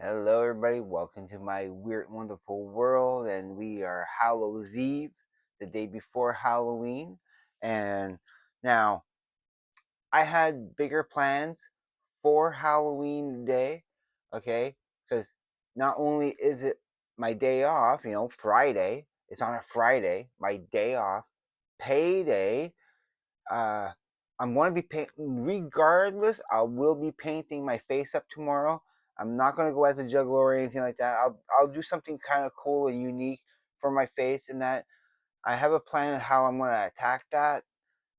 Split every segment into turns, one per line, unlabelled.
Hello, everybody. Welcome to my weird, wonderful world. And we are Hallows Eve, the day before Halloween. And now, I had bigger plans for Halloween day, okay? Because not only is it my day off, Friday, it's on a Friday, my day off, payday, uh, I'm going to be regardless. I will be painting my face up tomorrow. I'm not going to go as a juggler or anything like that. I'll do something kind of cool and unique for my face, and that I have a plan of how I'm going to attack that.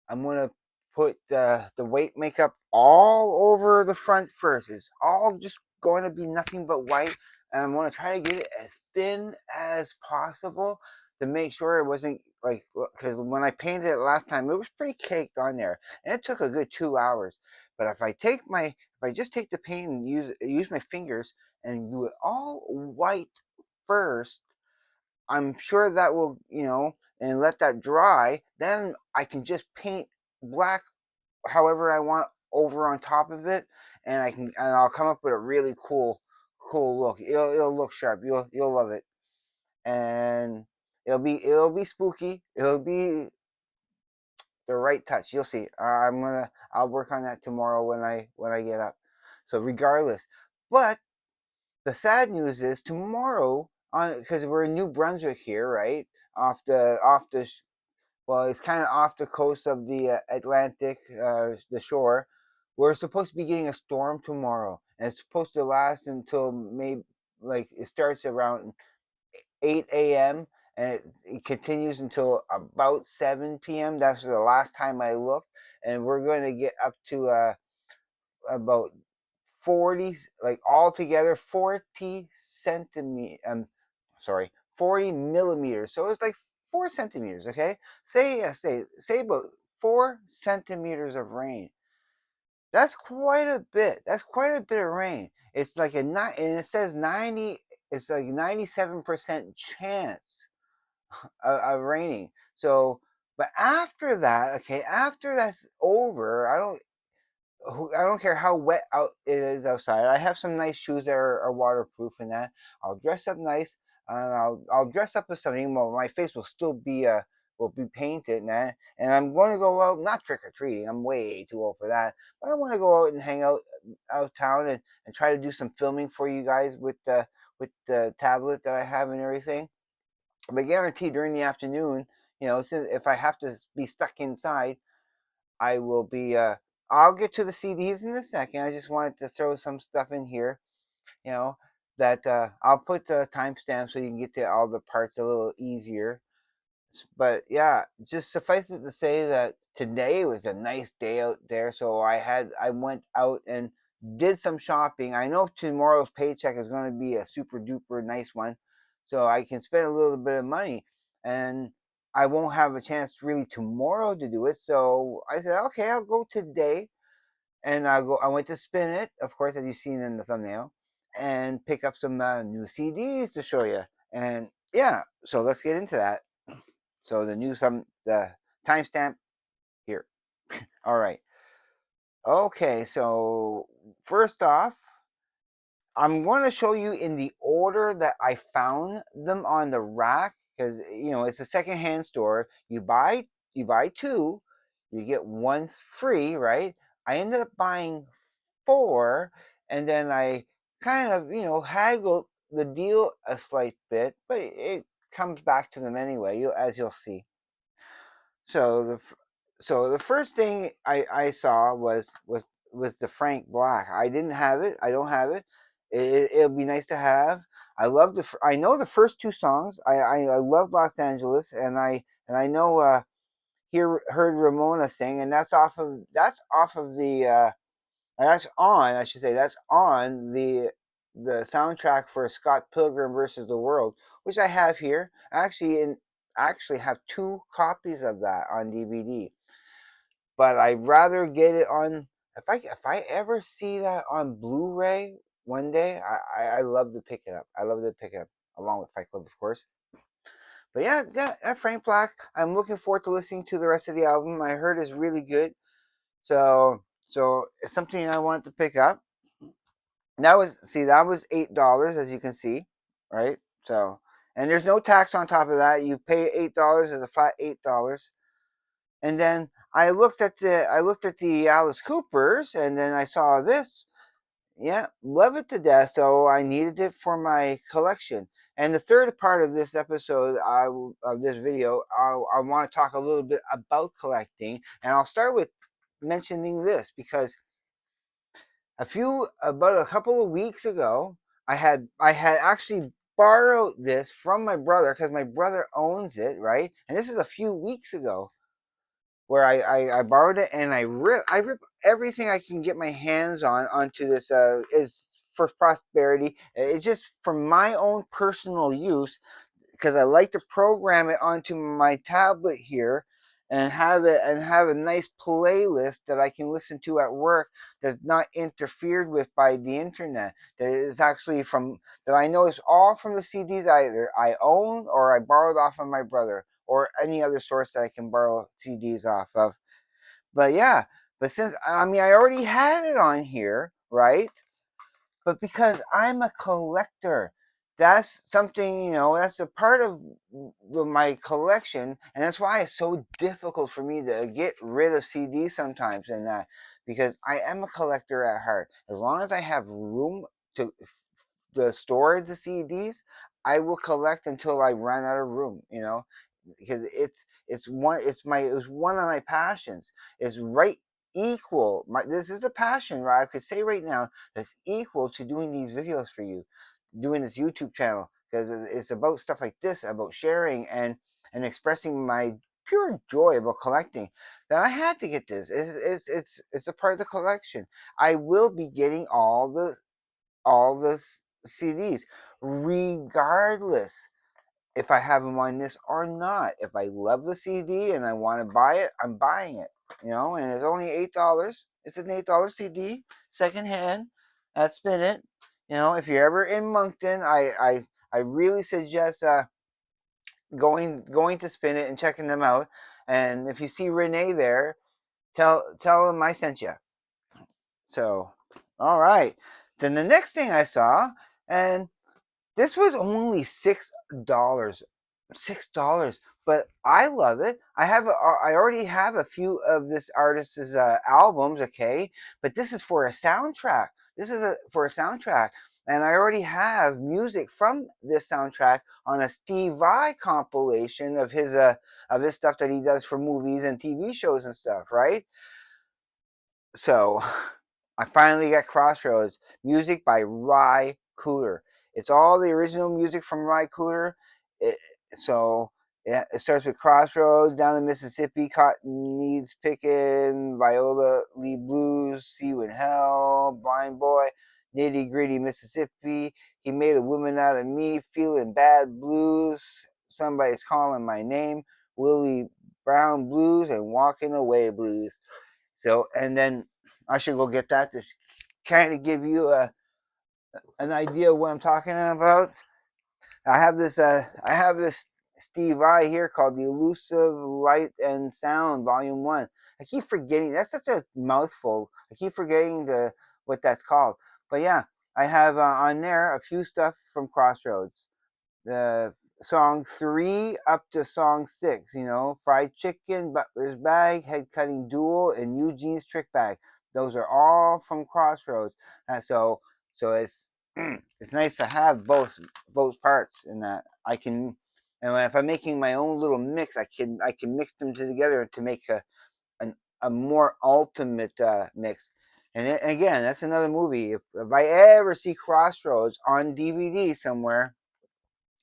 I'm gonna put the white makeup all over the front first. It's all just going to be nothing but white, and I'm gonna try to get it as thin as possible to make sure it wasn't like because when I painted it last time, it was pretty caked on there, and it took a good 2 hours. But if I just take the paint and use my fingers and do it all white first, I'm sure that will, and let that dry. Then I can just paint black however I want over on top of it, and I'll come up with a really cool look. It'll look sharp. You'll love it, and it'll be spooky. It'll be the right touch. You'll see. I'll work on that tomorrow when I get up. So regardless, but the sad news is tomorrow, on because we're in New Brunswick here, right? Off the well, it's kind of off the coast of the Atlantic, the shore. We're supposed to be getting a storm tomorrow, and it's supposed to last until maybe like it starts around 8 a.m. and it continues until about 7 p.m. That's the last time I looked, and we're going to get up to about 40, like altogether 40 centimeter. Sorry, 40 millimeters. So it's like 4 centimeters. Okay, say about 4 centimeters of rain. That's quite a bit. That's quite a bit of rain. It's like a nine, and it says 90. It's like 97% chance of raining. So, but after that, okay, after that's over, I don't care how wet out it is outside. I have some nice shoes that are waterproof and that. I'll dress up nice and I'll dress up with something. Well, my face will be painted and that. And I'm going to go out, not trick or treating. I'm way too old for that. But I want to go out and hang out of town and try to do some filming for you guys with the tablet that I have and everything. But guarantee during the afternoon, since if I have to be stuck inside, I will be. I'll get to the CDs in a second. I just wanted to throw some stuff in here, you know, that I'll put the timestamp so you can get to all the parts a little easier. But yeah, just suffice it to say that today was a nice day out there. So I went out and did some shopping. I know tomorrow's paycheck is going to be a super duper nice one, so I can spend a little bit of money, and I won't have a chance really tomorrow to do it. So I said, okay, I'll go today, and I went to spin it, of course, as you've seen in the thumbnail, and pick up some new CDs to show you. And yeah, so let's get into that. So the timestamp here. All right. Okay. So first off, I'm going to show you in the order that I found them on the rack because it's a secondhand store. You buy two, you get one free, right? I ended up buying four, and then I kind of haggled the deal a slight bit, but it comes back to them anyway. As you'll see. So the first thing I saw was the Frank Black. I didn't have it. I don't have it. It'll be nice to have. I know the first two songs. I love Los Angeles, and I know heard Ramona sing, and that's off of the that's on, I should say, that's on the soundtrack for Scott Pilgrim versus the World, which I have here. Actually have two copies of that on DVD. But I'd rather get it on if I ever see that on Blu-ray one day, I love to pick it up. I love to pick it up along with Fight Club, of course. But yeah, Frank Black. I'm looking forward to listening to the rest of the album. I heard it's really good. So it's something I wanted to pick up. that was $8, as you can see, right? So, and there's no tax on top of that. You pay $8 as a flat $8. And then I looked at the Alice Coopers, and then I saw this. Yeah, love it to death. So I needed it for my collection. And the third part of this episode, of this video, I want to talk a little bit about collecting, and I'll start with mentioning this because about a couple of weeks ago, I had actually borrowed this from my brother because my brother owns it, right? And this is a few weeks ago where I borrowed it, and I rip everything I can get my hands on onto this, is for prosperity. It's just for my own personal use because I like to program it onto my tablet here and have a nice playlist that I can listen to at work that's not interfered with by the internet. That is actually from that I know is all from the CDs either I own or I borrowed off of my brother or any other source that I can borrow CDs off of. But yeah, but since I mean I already had it on here, right? But because I'm a collector, that's something, that's a part of my collection, and that's why it's so difficult for me to get rid of CDs sometimes, and that because I am a collector at heart. As long as I have room to store the CDs, I will collect until I run out of room. Because it's one of my passions. It's right equal. This is a passion, right? I could say right now that's equal to doing these videos for you, doing this YouTube channel because it's about stuff like this, about sharing and expressing my pure joy about collecting. That I had to get this. It's a part of the collection. I will be getting all the CDs, regardless if I have them on this or not. If I love the CD and I want to buy it, I'm buying it. And it's only $8. It's an $8 CD, secondhand. At Spin It. If you're ever in Moncton, I really suggest going to Spin It and checking them out. And if you see Renee there, tell him I sent you. So, all right. Then the next thing I saw, and this was only $6. $6, but I love it. I already have a few of this artist's albums, okay, but this is for a soundtrack. For a soundtrack, and I already have music from this soundtrack on a Steve Vai compilation of his stuff that he does for movies and TV shows and stuff, right? So I finally got Crossroads, music by Ry Cooder. It's all the original music from Ry Cooder. It, so yeah, it starts with Crossroads, Down the Mississippi, Cotton Needs Pickin', Viola Lee Blues, See You in Hell, Blind Boy, Nitty Gritty Mississippi, He Made a Woman Out of Me, Feeling Bad Blues, Somebody's Calling My Name, Willie Brown Blues, and Walking Away Blues. So, and then I should go get that to kind of give you an idea of what I'm talking about. I have this Steve Vai here called The Elusive Light and Sound Volume 1. I keep forgetting. That's such a mouthful. I keep forgetting what that's called. But yeah, I have on there a few stuff from Crossroads. The song 3 up to song 6, Fried Chicken, Butler's Bag, Head Cutting Duel, and Eugene's Trick Bag. Those are all from Crossroads. So it's nice to have both parts in that I can. And if I'm making my own little mix, I can mix them together to make a more ultimate mix. And again, that's another movie. If I ever see Crossroads on DVD somewhere,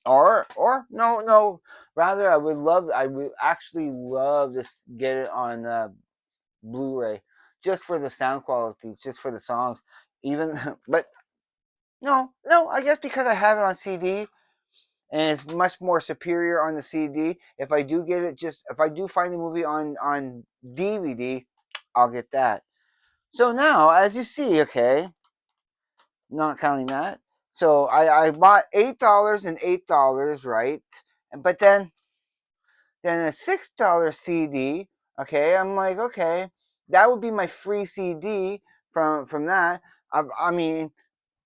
or no, rather I would actually love to get it on Blu-ray, just for the sound quality, just for the songs, even. But no, I guess because I have it on CD and it's much more superior on the CD. If I do get it, just if I do find the movie on DVD, I'll get that. So now, as you see, okay, not counting that. So I bought $8 and $8, right? But then a $6 CD. Okay, I'm like, okay, that would be my free CD from that. I mean,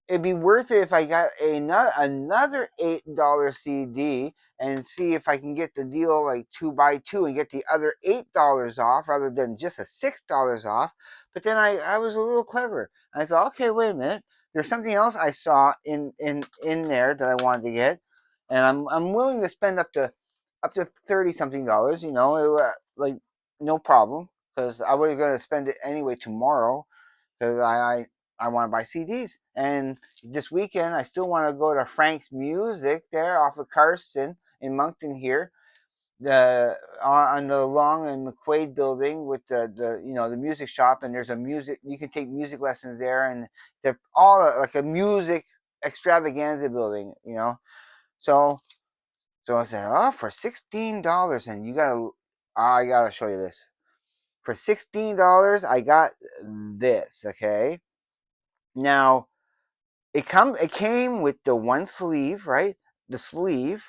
it'd be worth it if I got another $8 CD and see if I can get the deal like 2 buy 2 and get the other $8 off rather than just a $6 off. But then I was a little clever. I thought, okay, wait a minute. There's something else I saw in there that I wanted to get, and I'm willing to spend up to 30 something dollars. Like no problem, because I was going to spend it anyway tomorrow because I want to buy CDs. And this weekend, I still want to go to Frank's Music there off of Carson in Moncton here, the on the Long and McQuaid building with the music shop. And there's a music you can take music lessons there, and they're all like a music extravaganza building. So so I said, oh, for $16, and I gotta show you this. For $16, I got this. Okay, now it came with the one sleeve, right? The sleeve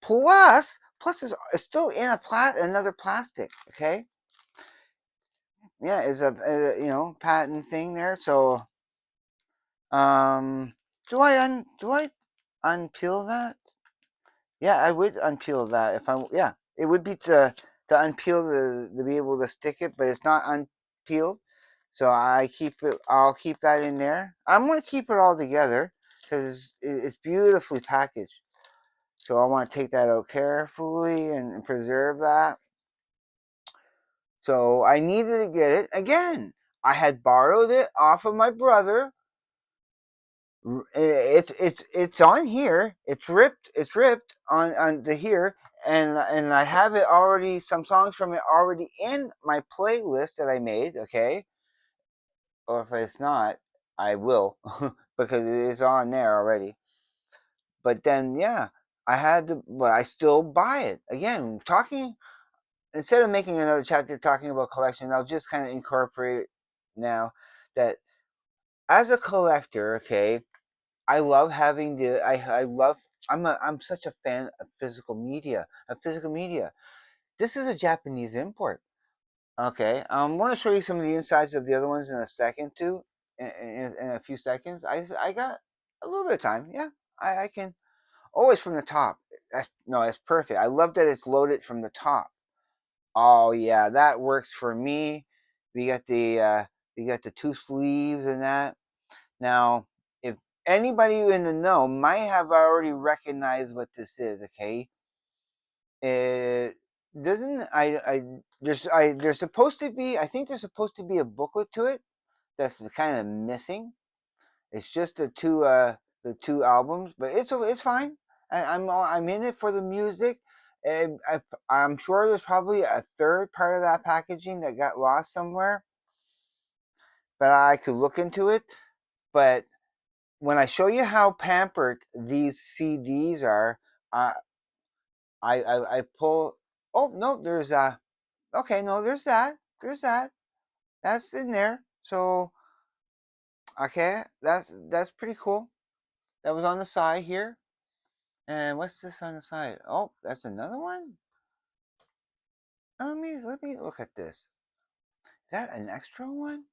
plus it's still in another plastic. Okay, yeah, it's a patent thing there. So um, do I unpeel that? Yeah, I would unpeel that if I yeah. It would be to unpeel to be able to stick it, but it's not unpeeled. So I'll keep that in there. I'm gonna keep it all together because it's beautifully packaged. So I want to take that out carefully and preserve that. So I needed to get it again. I had borrowed it off of my brother. It's on here. It's ripped on the here, and I have it already. Some songs from it already in my playlist that I made. Okay, or if it's not, I will because it is on there already. But then yeah, but I still buy it again. Talking instead of making another chapter talking about collection, I'll just kind of incorporate it now that as a collector, okay, I love having I love I'm such a fan of physical media. This is a Japanese import. Okay, I'm going to show you some of the insides of the other ones in a second too, in a few seconds. I got a little bit of time. Yeah, I can. Oh, it's from the top. That's perfect. I love that it's loaded from the top. Oh yeah, that works for me. We got the two sleeves and that. Now, if anybody in the know might have already recognized what this is, okay? It doesn't there's supposed to be I think there's supposed to be a booklet to it that's kind of missing. It's just the two albums, but it's fine. I'm in it for the music. And I'm sure there's probably a third part of that packaging that got lost somewhere, but I could look into it. But when I show you how pampered these CDs are, uh, I pull. Oh no, there's okay, no, there's that. That's in there. So okay, that's pretty cool. That was on the side here. And what's this on the side? Oh, that's another one. Let me look at this. Is that an extra one?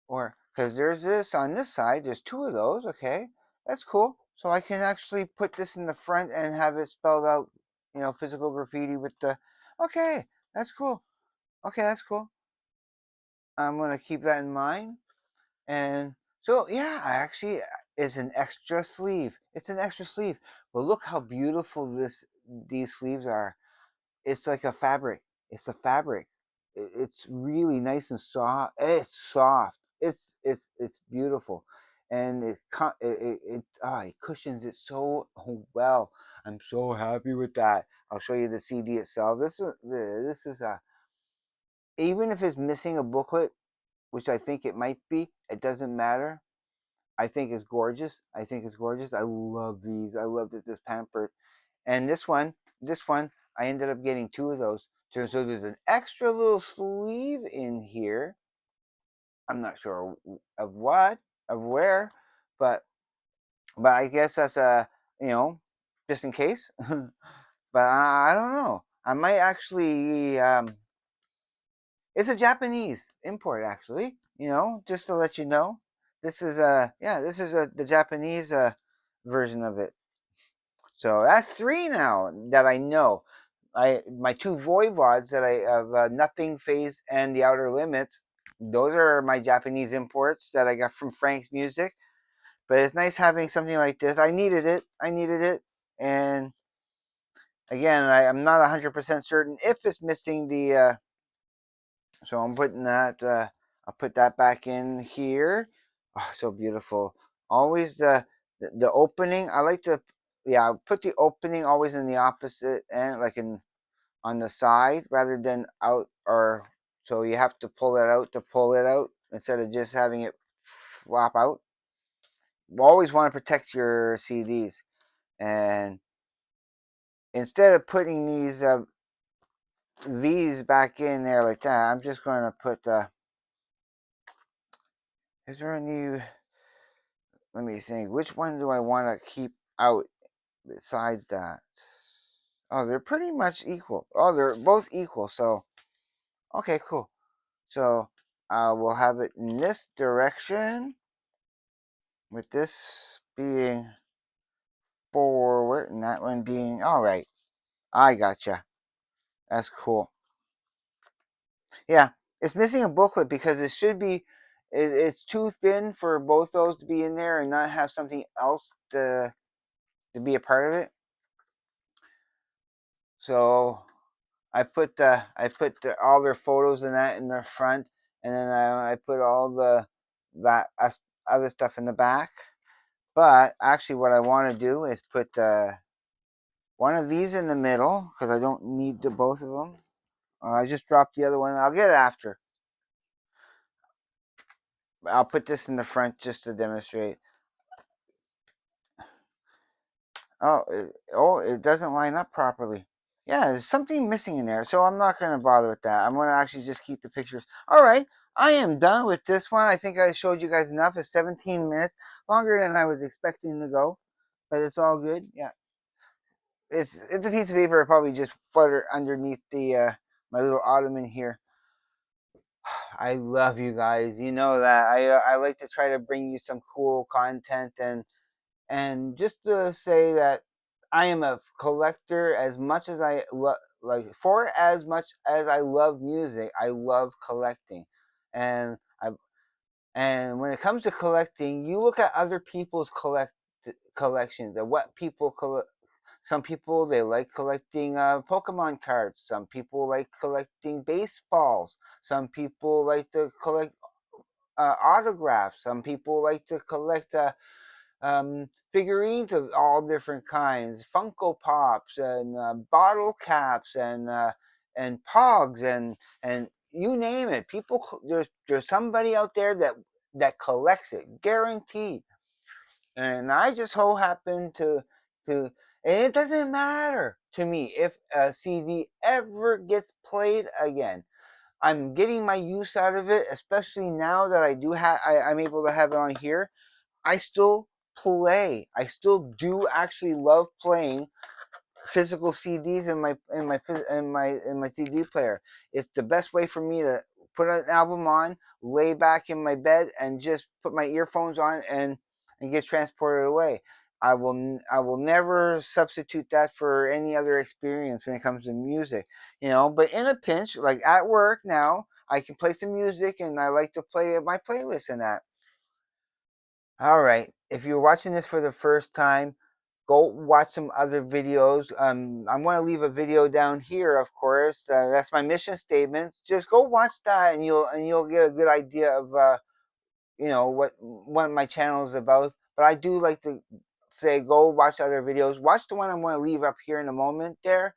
Or because there's this on this side, there's two of those. Okay, that's cool. So I can actually put this in the front and have it spelled out, physical graffiti with the. Okay, that's cool. Okay, that's cool. I'm gonna keep that in mind. And so yeah, I actually is an extra sleeve. It's an extra sleeve. But look how beautiful these sleeves are. It's like a fabric. It's a fabric. It's really nice and soft. It's soft. It's beautiful, and it cushions it so well. I'm so happy with that. I'll show you the CD itself. This is a even if it's missing a booklet, which I think it might be. It doesn't matter. I think it's gorgeous. I think it's gorgeous. I love these. I love that this pampered. And this one, I ended up getting two of those. So there's an extra little sleeve in here. I'm not sure of what, of where, but but I guess that's you know, just in case. But I don't know. I might actually. It's a Japanese import, actually. Just to let you know this is this is the Japanese version of it. So that's three now that I know. My two voivods that I have, Nothing Phase and The Outer Limits. Those are my Japanese imports that I got from Frank's Music. But it's nice having something like this. I needed it. I needed it. And again, I'm not 100% certain if it's missing the. So I'm putting that. I'll put that back in here. Oh, so beautiful. Always the opening. I like to. Yeah, I'll put the opening always in the opposite end, like in on the side rather than out, or so you have to pull it out to pull it out instead of just having it flop out. You always want to protect your CDs, and instead of putting these back in there like that, I'm just going to put. Is there any? Let me think. Which one do I want to keep out besides that? Oh, they're pretty much equal. Oh, they're both equal. So okay, cool. So we'll have it in this direction, with this being forward and that one being all right. I gotcha. That's cool. Yeah, it's missing a booklet because it should be. It's too thin for both those to be in there and not have something else to be a part of it. So I put all their photos and that in the front, and then I put all that other stuff in the back. But actually, what I want to do is put one of these in the middle because I don't need the both of them. I just dropped the other one. I'll get it after. I'll put this in the front just to demonstrate. It doesn't line up properly. Yeah, there's something missing in there, so I'm not going to bother with that. I'm going to actually just keep the pictures. All right, I am done with this one. I think I showed you guys enough. It's 17 minutes, longer than I was expecting to go, but it's all good. Yeah, it's a piece of paper. I probably just flutter underneath the my little ottoman here. I love you guys. You know that I like to try to bring you some cool content, and just to say that I am a collector as much as for as much as I love music, I love collecting. And I and when it comes to collecting, you look at other people's collections and what people collect. Some people they like collecting Pokemon cards. Some people like collecting baseballs. Some people like to collect autographs. Some people like to collect figurines of all different kinds, Funko Pops and bottle caps and Pogs and you name it. There's somebody out there that collects it, guaranteed. And I just so happen to and it doesn't matter to me if a CD ever gets played again. I'm getting my use out of it, especially now that I'm able to have it on here. I still play. I still do actually love playing physical CDs in my CD player. It's the best way for me to put an album on, lay back in my bed, and just put my earphones on and get transported away. I will never substitute that for any other experience when it comes to music, you know. But in a pinch, like at work now, I can play some music, and I like to play my playlist in that. All right. If you're watching this for the first time, go watch some other videos. I'm going to leave a video down here, of course. That's my mission statement. Just go watch that, and you'll get a good idea of what my channel is about. But I do like to say go watch other videos. Watch the one I'm going to leave up here in a moment there,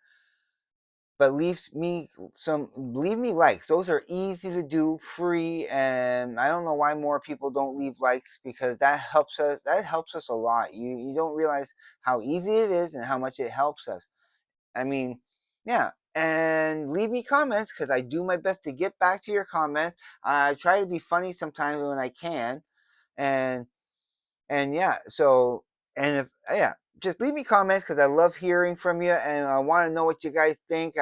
but leave me likes. Those are easy to do, free, and I don't know why more people don't leave likes, because that helps us a lot. You don't realize how easy it is and how much it helps us. I mean, yeah. And leave me comments, because I do my best to get back to your comments. I try to be funny sometimes when I can, and yeah, so and if yeah, just leave me comments, because I love hearing from you, and I want to know what you guys think.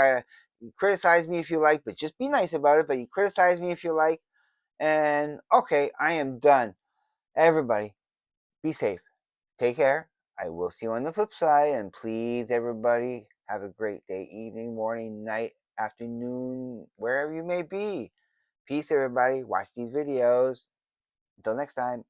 Criticize me if you like, but just be nice about it. But you criticize me if you like. And okay, I am done. Everybody, be safe. Take care. I will see you on the flip side. And please, everybody, have a great day, evening, morning, night, afternoon, wherever you may be. Peace, everybody. Watch these videos. Until next time.